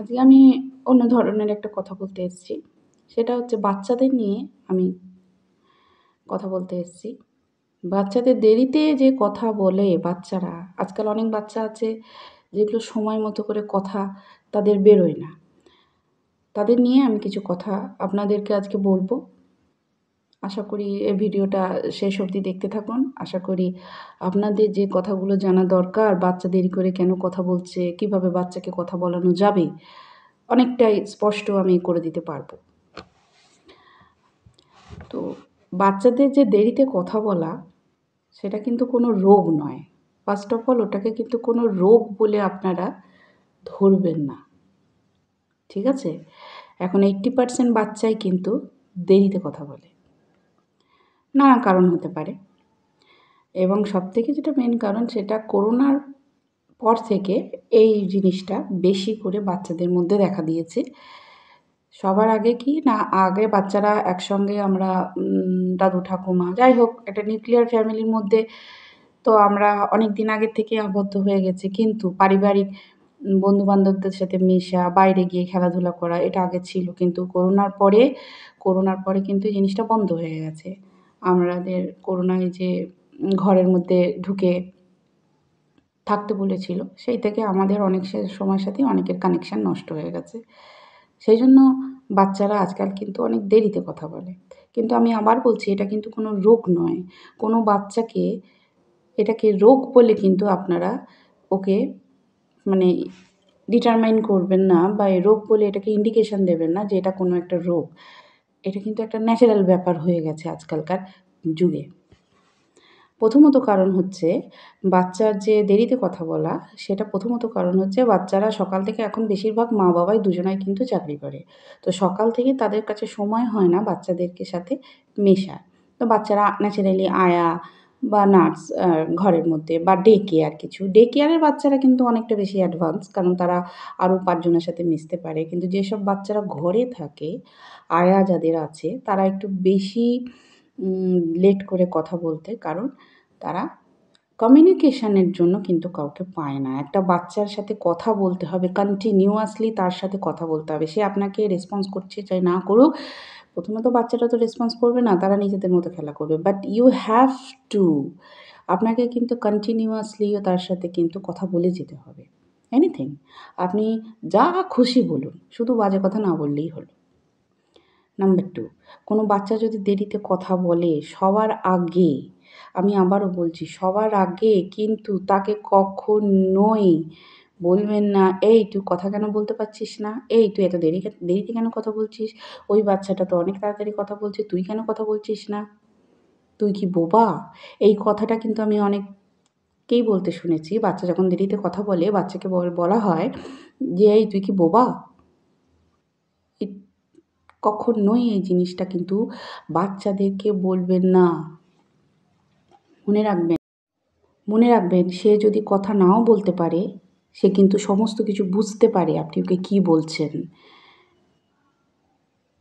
আজকে আমি অন্য ধরনের একটা কথা বলতে এসেছি। সেটা হচ্ছে বাচ্চাদের নিয়ে আমি কথা বলতে এসেছি। বাচ্চাদের দেরিতে যে কথা বলে বাচ্চারা, আজকাল অনেক বাচ্চা আছে যেগুলো সময় মতো করে কথা তাদের বেরোয় না। তাদের নিয়ে আমি কিছু কথা আপনাদেরকে আজকে বলব। আশা করি এই ভিডিওটা শেষ অবধি দেখতে থাকুন। আশা করি আপনাদের যে কথাগুলো জানা দরকার, বাচ্চা দেরি করে কেন কথা বলছে, কিভাবে বাচ্চাকে কথা বলানো যাবে, অনেকটাই স্পষ্ট আমি করে দিতে পারব। তো বাচ্চাদের যে দেরিতে কথা বলা, সেটা কিন্তু কোনো রোগ নয়। ফার্স্ট অফ অল ওটাকে কিন্তু কোনো রোগ বলে আপনারা ধরবেন না। ঠিক আছে? এখন 80% বাচ্চাই কিন্তু দেরিতে কথা বলে। নানা কারণ হতে পারে এবং সবথেকে যেটা মেইন কারণ সেটা করোনার পর থেকে এই জিনিসটা বেশি করে বাচ্চাদের মধ্যে দেখা দিয়েছে। সবার আগে কি না, আগে বাচ্চারা একসঙ্গে আমরা দাদু ঠাকুমা যাই হোক একটা নিউক্লিয়ার ফ্যামিলির মধ্যে তো আমরা অনেক দিন আগের থেকেই আবদ্ধ হয়ে গেছি। কিন্তু পারিবারিক বন্ধু-বান্ধবদের সাথে মেশা, বাইরে গিয়ে খেলাধুলা করা এটা আগে ছিল। কিন্তু করোনার পরে কিন্তু এই জিনিসটা বন্ধ হয়ে গেছে। আমাদের করোনায় যে ঘরের মধ্যে ঢুকে থাকতে বলেছিল, সেই থেকে আমাদের অনেক সময়ের সাথেই অনেকের কানেকশান নষ্ট হয়ে গেছে। সেই জন্য বাচ্চারা আজকাল কিন্তু অনেক দেরিতে কথা বলে। কিন্তু আমি আবার বলছি এটা কিন্তু কোনো রোগ নয়। কোনো বাচ্চাকে এটাকে রোগ বলে কিন্তু আপনারা ওকে মানে ডিটারমাইন করবেন না বা এই রোগ বলে এটাকে ইন্ডিকেশন দেবেন না যে এটা কোনো একটা রোগ। এটা কিন্তু একটা ন্যাচারাল ব্যাপার হয়ে গেছে আজকালকার যুগে। প্রথমত কারণ হচ্ছে বাচ্চার যে দেরিতে কথা বলা, সেটা প্রথমত কারণ হচ্ছে বাচ্চারা সকাল থেকে এখন বেশিরভাগ মা-বাবাই দুজনাই কিন্তু চাকরি করে। তো সকাল থেকে তাদের কাছে সময় হয় না বাচ্চাদেরকে সাথে মেশার। তো বাচ্চারা ন্যাচারালি আয়া বা নার্স ঘরের মধ্যে বা ডে কেয়ার কিছু। ডে কেয়ারের বাচ্চারা কিন্তু অনেকটা বেশি অ্যাডভান্স কারণ তারা আরও ৫ জনের সাথে মিশতে পারে। কিন্তু যেসব বাচ্চারা ঘরে থাকে, আয়া যাদের আছে তারা একটু বেশি লেট করে কথা বলতে কারণ তারা কমিউনিকেশনের জন্য কিন্তু কাউকে পায় না। একটা বাচ্চার সাথে কথা বলতে হবে, কন্টিনিউয়াসলি তার সাথে কথা বলতে হবে। সে আপনাকে রেসপন্স করছে চাই না করুক, প্রথমত বাচ্চাটা তো রেসপন্স করবে না, তারা নিজেদের মতো খেলা করবে। বাট ইউ হ্যাভ টু আপনাকে কিন্তু কন্টিনিউয়াসলিও তার সাথে কিন্তু কথা বলে যেতে হবে। এনিথিং। আপনি যা খুশি বলুন, শুধু বাজে কথা না বললেই হলো। নাম্বার 2, কোনো বাচ্চা যদি দেরিতে কথা বলে সবার আগে, আমি আবারও বলছি সবার আগে কিন্তু তাকে কখনোই বলবেন না, "এই তুই কথা কেন বলতে পারছিস না? এই তুই এত দেরিতে কেন কথা বলছিস? ওই বাচ্চাটা তো অনেক তাড়াতাড়ি কথা বলছে, তুই কেন কথা বলছিস না? তুই কি বোবা?" এই কথাটা কিন্তু আমি অনেককেই বলতে শুনেছি। বাচ্চা যখন দেরিতে কথা বলে বাচ্চাকে বলা হয় যে, "এই তুই কি বোবা?" কখনোই এই জিনিসটা কিন্তু বাচ্চাদেরকে বলবেন না। মনে রাখবেন মনে রাখবেন সে যদি কথা নাও বলতে পারে, সে কিন্তু সমস্ত কিছু বুঝতে পারে আপনি ওকে কী বলছেন।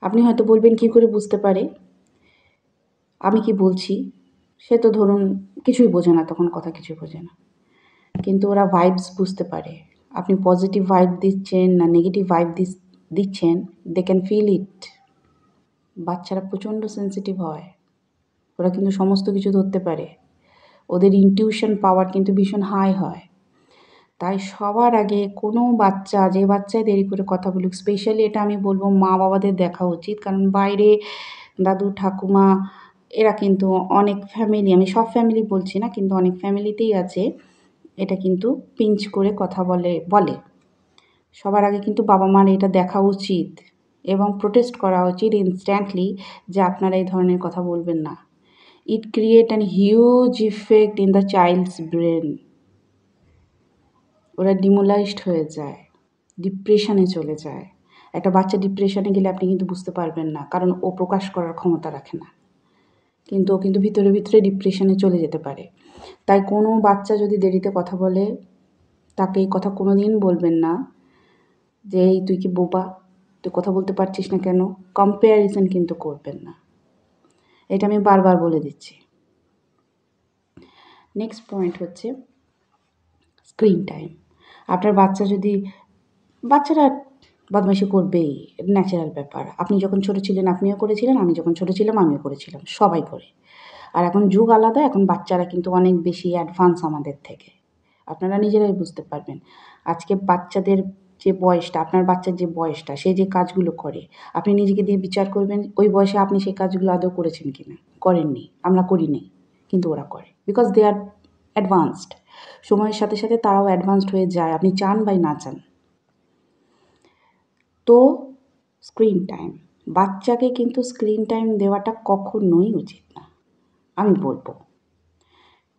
আপনি হয়তো বলবেন কী করে বুঝতে পারে? আমি কি বলছি? সে তো ধরুন কিছুই বোঝে না, তখন কথা কিছুই বোঝে না। কিন্তু ওরা ভাইবস বুঝতে পারে। আপনি পজিটিভ ভাইব দিচ্ছেন না নেগেটিভ ভাইব দিচ্ছেন, দে ক্যান ফিল ইট। বাচ্চারা প্রচণ্ড সেনসিটিভ হয়। ওরা কিন্তু সমস্ত কিছু ধরতে পারে। ওদের ইনটিউশন পাওয়ার কিন্তু ভীষণ হাই হয়। তাই সবার আগে কোনো বাচ্চা, যে বাচ্চাই দেরি করে কথা বলুক, স্পেশালি এটা আমি বলব মা-বাবাদের দেখা উচিত। কারণ বাইরে দাদু, ঠাকুমা এরা কিন্তু অনেক ফ্যামিলি, আমি সব ফ্যামিলি বলছি না, কিন্তু অনেক ফ্যামিলিতেই আছে এটা কিন্তু পিঞ্চ করে কথা বলে। সবার আগে কিন্তু বাবা-মার এটা দেখা উচিত এবং প্রোটেস্ট করা উচিত ইনস্ট্যান্টলি যে আপনারা এই ধরনের কথা বলবেন না। It create an huge effect in the child's brain. ওরা ডিমোলাইজড হয়ে যায়, ডিপ্রেশনে চলে যায়। একটা বাচ্চা ডিপ্রেশনে গেলে আপনি কিন্তু বুঝতে পারবেন না, কারণ ও প্রকাশ করার ক্ষমতা রাখে না। কিন্তু ও কিন্তু ভিতরে, ভিতরে ডিপ্রেশনে চলে যেতে পারে। তাই কোনো বাচ্চা যদি দেরিতে কথা বলে, তাকে এই কথা কোনো দিন বলবেন না যে, "এই তুই কি বোবা? তুই কথা বলতে পারছিস না কেন?" কম্প্যারিজন কিন্তু করবেন না। এটা আমি বারবার বলে দিচ্ছি। নেক্সট পয়েন্ট হচ্ছে স্ক্রিন টাইম। আপনার বাচ্চারা বদমাইশি করবেই, ন্যাচারাল ব্যাপার। আপনি যখন ছোট ছিলেন আপনিও করেছিলেন, আমি যখন ছোট ছিলাম আমিও করেছিলাম, সবাই করে। আর এখন যুগ আলাদা, এখন বাচ্চারা কিন্তু অনেক বেশি অ্যাডভান্স আমাদের থেকে। আপনারা নিজেরাই বুঝতে পারবেন। আজকে বাচ্চাদের যে বয়সটা, আপনার বাচ্চার যে বয়সটা, সে যে কাজগুলো করে, আপনি নিজেকে দিয়ে বিচার করবেন ওই বয়সে আপনি সেই কাজগুলো আদৌ করেছেন কিনা। করেননি, আমরা করি নাই, কিন্তু ওরা করে, বিকজ দে আর অ্যাডভান্সড। সময়ের সাথে সাথে তারাও অ্যাডভান্সড হয়ে যায়, আপনি চান বা না চান। তো স্ক্রিন টাইম, বাচ্চাকে কিন্তু স্ক্রিন টাইম দেওয়াটা কখনোই উচিত না, আমি বলবো।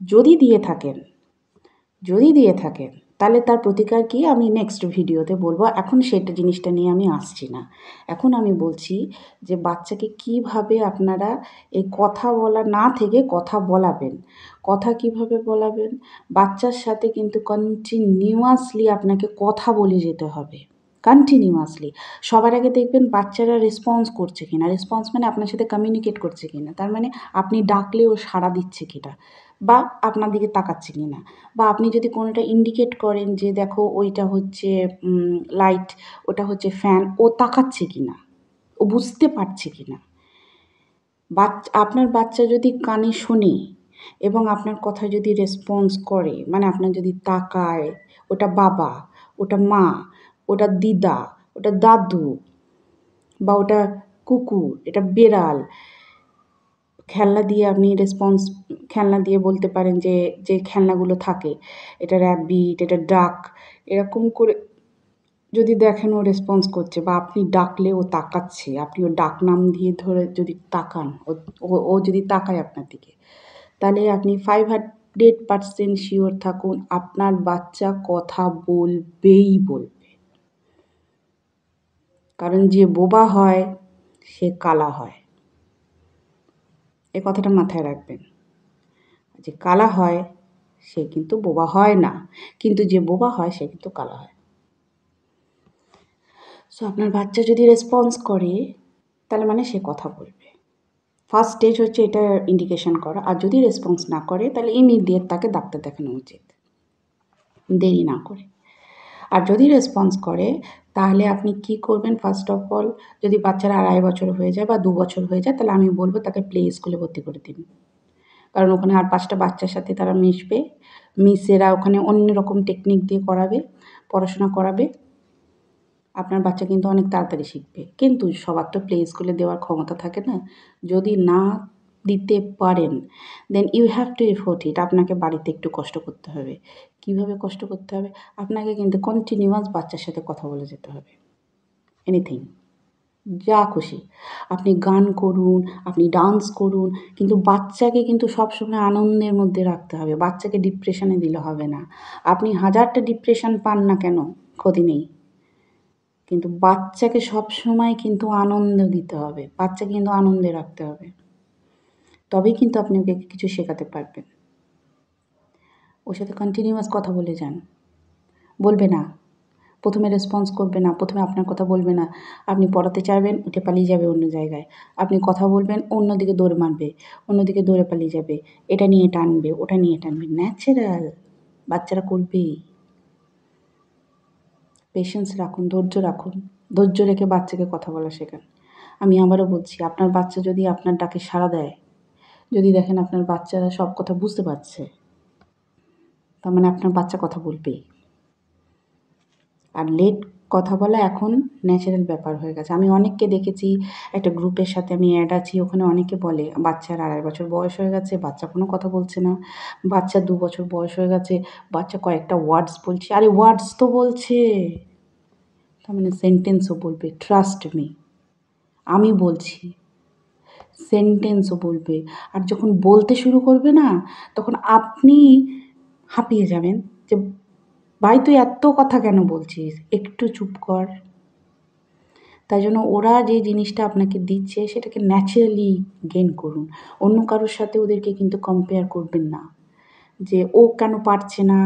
যদি দিয়ে থাকেন, তাহলে তার প্রতিকার কি আমি নেক্সট ভিডিওতে বলবো। এখন সেটা জিনিসটা নিয়ে আমি আসছি না। এখন আমি বলছি যে বাচ্চাকে কিভাবে আপনারা এই কথা বলা না থেকে কথা বলাবেন। কথা কিভাবে বলাবেন? বাচ্চার সাথে কিন্তু কন্টিনিউয়াসলি আপনাকে কথা বলে যেতে হবে। কন্টিনিউয়াসলি। সবার আগে দেখবেন বাচ্চারা রেসপন্স করছে কিনা। রেসপন্স মানে আপনার সাথে কমিউনিকেট করছে কিনা। তার মানে আপনি ডাকলেও সাড়া দিচ্ছে কিনা, বা আপনার দিকে তাকাচ্ছে কিনা, বা আপনি যদি কোনোটা ইন্ডিকেট করেন যে দেখো ওইটা হচ্ছে লাইট, ওটা হচ্ছে ফ্যান, ও তাকাচ্ছে কিনা, ও বুঝতে পারছে কিনা। আপনার বাচ্চা যদি কানে শোনে এবং আপনার কথা যদি রেসপন্স করে, মানে আপনার যদি তাকায়, ওটা বাবা, ওটা মা, ওটা দিদা, ওটা দাদু, বা ওটা কুকুর, এটা বেড়াল, খেলনা দিয়ে আপনি খেলনা দিয়ে বলতে পারেন যে যে খেলনাগুলো থাকে, এটা র্যাবিট, এটা ডাক, এরকম করে যদি দেখেন ও রেসপন্স করছে, বা আপনি ডাকলে ও তাকাচ্ছে, আপনি ওর ডাক নাম দিয়ে ধরে যদি তাকান, ও যদি তাকায় আপনার দিকে, তাহলে আপনি 500% শিওর থাকুন আপনার বাচ্চা কথা বলবেই বলবে। কারণ যে বোবা হয় সে কালা হয়, এ কথাটা মাথায় রাখবেন। যে কালা হয় সে কিন্তু বোবা হয় না, কিন্তু যে বোবা হয় সে কিন্তু কালা হয়। সো আপনার বাচ্চা যদি রেসপন্স করে তাহলে মানে সে কথা বলবে। ফার্স্ট স্টেজ হচ্ছে এটা ইন্ডিকেশন করা। আর যদি রেসপন্স না করে তাহলে ইমিডিয়েট তাকে ডাক্তার দেখানো উচিত, দেরি না করে। আর যদি রেসপন্স করে তাহলে আপনি কি করবেন? ফার্স্ট অফ অল, যদি বাচ্চার 2.5 বছর হয়ে যায় বা 2 বছর হয়ে যায়, তাহলে আমি বলবো তাকে প্লে স্কুলে ভর্তি করে দিন। কারণ ওখানে আর 5টা বাচ্চার সাথে তারা মিশবে, মিসেরা ওখানে অন্য রকম টেকনিক দিয়ে করাবে, পড়াশোনা করাবে। আপনার বাচ্চা কিন্তু অনেক তাড়াতাড়ি শিখবে। কিন্তু সবার তো প্লে স্কুলে দেওয়ার ক্ষমতা থাকে না। যদি না দিতে পারেন, then you have to afford it. আপনাকে বাড়িতে একটু কষ্ট করতে হবে। কীভাবে কষ্ট করতে হবে? আপনাকে কিন্তু কন্টিনিউয়াস বাচ্চার সাথে কথা বলে যেতে হবে। এনিথিং, যা খুশি। আপনি গান করুন, আপনি ডান্স করুন, কিন্তু বাচ্চাকে কিন্তু সবসময় আনন্দের মধ্যে রাখতে হবে। বাচ্চাকে ডিপ্রেশনে দিলে হবে না। আপনি 1000টা ডিপ্রেশন পান না কেন, ক্ষতি নেই। কিন্তু বাচ্চাকে সবসময় কিন্তু আনন্দ দিতে হবে। বাচ্চাকে কিন্তু আনন্দে রাখতে হবে। তবেই কিন্তু আপনি ওকে কিছু শেখাতে পারবেন। ওর সাথে কন্টিনিউয়াস কথা বলে যান। বলবে না, প্রথমে রেসপন্স করবে না, প্রথমে আপনার কথা বলবে না। আপনি পড়াতে চাইবেন, উঠে পালিয়ে যাবে অন্য জায়গায়। আপনি কথা বলবেন, অন্যদিকে দৌড় মারবে, অন্যদিকে দৌড়ে পালিয়ে যাবে। এটা নিয়ে টানবে, ওটা নিয়ে টানবে। ন্যাচারাল, বাচ্চারা করবেই। পেশেন্স রাখুন, ধৈর্য রাখুন। ধৈর্য রেখে বাচ্চাকে কথা বলা শেখান। আমি আবারও বলছি, আপনার বাচ্চা যদি আপনার ডাকে সাড়া দেয়, যদি দেখেন আপনার বাচ্চারা সব কথা বুঝতে পারছে, তার মানে আপনার বাচ্চা কথা বলবেই। আর লেট কথা বলা এখন ন্যাচারাল ব্যাপার হয়ে গেছে। আমি অনেককে দেখেছি, একটা গ্রুপের সাথে আমি অ্যাড আছি, ওখানে অনেকে বলে বাচ্চার 2.5 বছর বয়স হয়ে গেছে, বাচ্চা কোনো কথা বলছে না। বাচ্চার 2 বছর বয়স হয়ে গেছে, বাচ্চা কয়েকটা ওয়ার্ডস বলছে। আরে ওয়ার্ডস তো বলছে, তার মানে সেন্টেন্সও বলবে। ট্রাস্ট মি, আমি বলছি, সেন্টেন্সও বলবে। আর যখন বলতে শুরু করবে না, তখন আপনি হাঁপিয়ে যাবেন যে ভাই তুই এত কথা কেন বলছিস, একটু চুপ কর। তাই জন্য ওরা যে জিনিসটা আপনাকে দিচ্ছে সেটাকে ন্যাচারালি গেইন করুন। অন্য কারোর সাথে ওদেরকে কিন্তু কম্পেয়ার করবেন না, যে ও কেন পারছে না,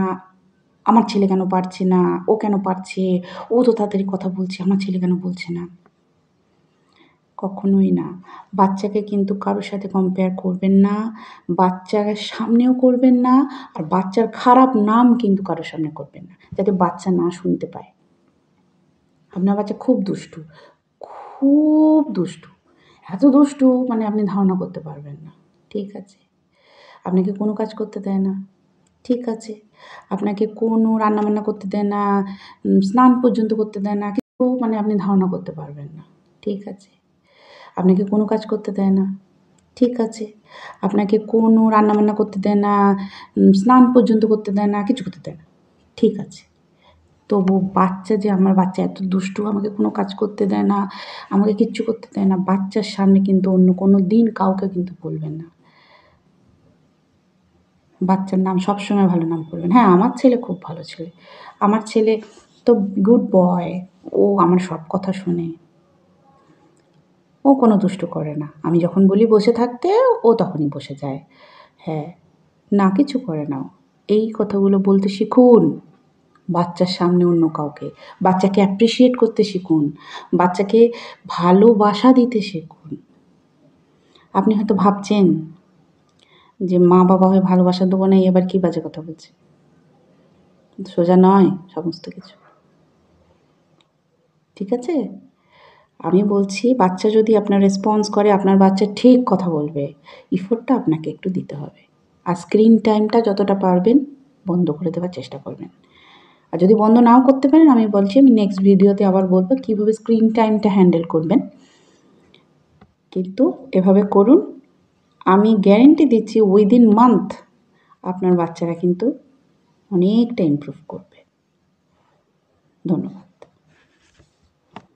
আমার ছেলে কেন পারছে না, ও কেন পারছে, ও তো তাড়াতাড়ি কথা বলছে, আমার ছেলে কেন বলছে না। কখনোই না। বাচ্চাকে কিন্তু কারোর সাথে কম্পেয়ার করবেন না, বাচ্চার সামনেও করবেন না, আর বাচ্চার খারাপ নাম কিন্তু কারোর সামনে করবেন না, যাতে বাচ্চা না শুনতে পায়। আপনার বাচ্চা খুব দুষ্টু, খুব দুষ্টু। এত দুষ্টু মানে আপনি ধারণা করতে পারবেন না। ঠিক আছে? আপনাকে কোনো কাজ করতে দেয় না। ঠিক আছে? আপনাকে কোনো রান্নাবান্না করতে দেয় না, স্নান পর্যন্ত করতে দেয় না। কিছু মানে আপনি ধারণা করতে পারবেন না। ঠিক আছে? আপনাকে কোনো কাজ করতে দেয় না। ঠিক আছে? আপনাকে কোনো রান্নাবান্না করতে দেয় না, স্নান পর্যন্ত করতে দেয় না, কিছু করতে দেয় না। ঠিক আছে? তবু বাচ্চা যে আমার বাচ্চা এত দুষ্টু, আমাকে কোনো কাজ করতে দেয় না, আমাকে কিচ্ছু করতে দেয় না। বাচ্চার সামনে কিন্তু অন্য কোনো দিন কাউকে কিন্তু বলবেন না। বাচ্চার নাম সবসময় ভালো নাম করবেন। হ্যাঁ, আমার ছেলে খুব ভালো ছেলে। আমার ছেলে তো গুড বয়। ও আমার সব কথা শোনে। ও কোনো দুষ্টু করে না। আমি যখন বলি বসে থাকতে, ও তখনই বসে যায়। হ্যাঁ, না কিছু করে না ও। এই কথাগুলো বলতে শিখুন। বাচ্চার সামনে অন্য কাউকে। বাচ্চাকে অ্যাপ্রিশিয়েট করতে শিখুন। বাচ্চাকে ভালোবাসা দিতে শিখুন। আপনি হয়তো ভাবছেন যে মা-বাবা হয়ে ভালোবাসা দেবো না, এবার কি বাজে কথা বলছে। সোজা নয় সমস্ত কিছু। ঠিক আছে? আমি বলছি বাচ্চা যদি আপনার রেসপন্স করে, আপনার বাচ্চা ঠিক কথা বলবে। এফোর্টটা আপনাকে একটু দিতে হবে। আর স্ক্রিন টাইমটা যতটা পারবেন বন্ধ করে দেওয়ার চেষ্টা করবেন। আর যদি বন্ধ নাও করতে পারেন, আমি বলছি আমি নেক্সট ভিডিওতে আবার বলব কীভাবে স্ক্রিন টাইমটা হ্যান্ডেল করবেন। কিন্তু এভাবে করুন। আমি গ্যারান্টি দিচ্ছি উইদিন মান্থ আপনার বাচ্চারা কিন্তু অনেকটা ইমপ্রুভ করবে। ধন্যবাদ।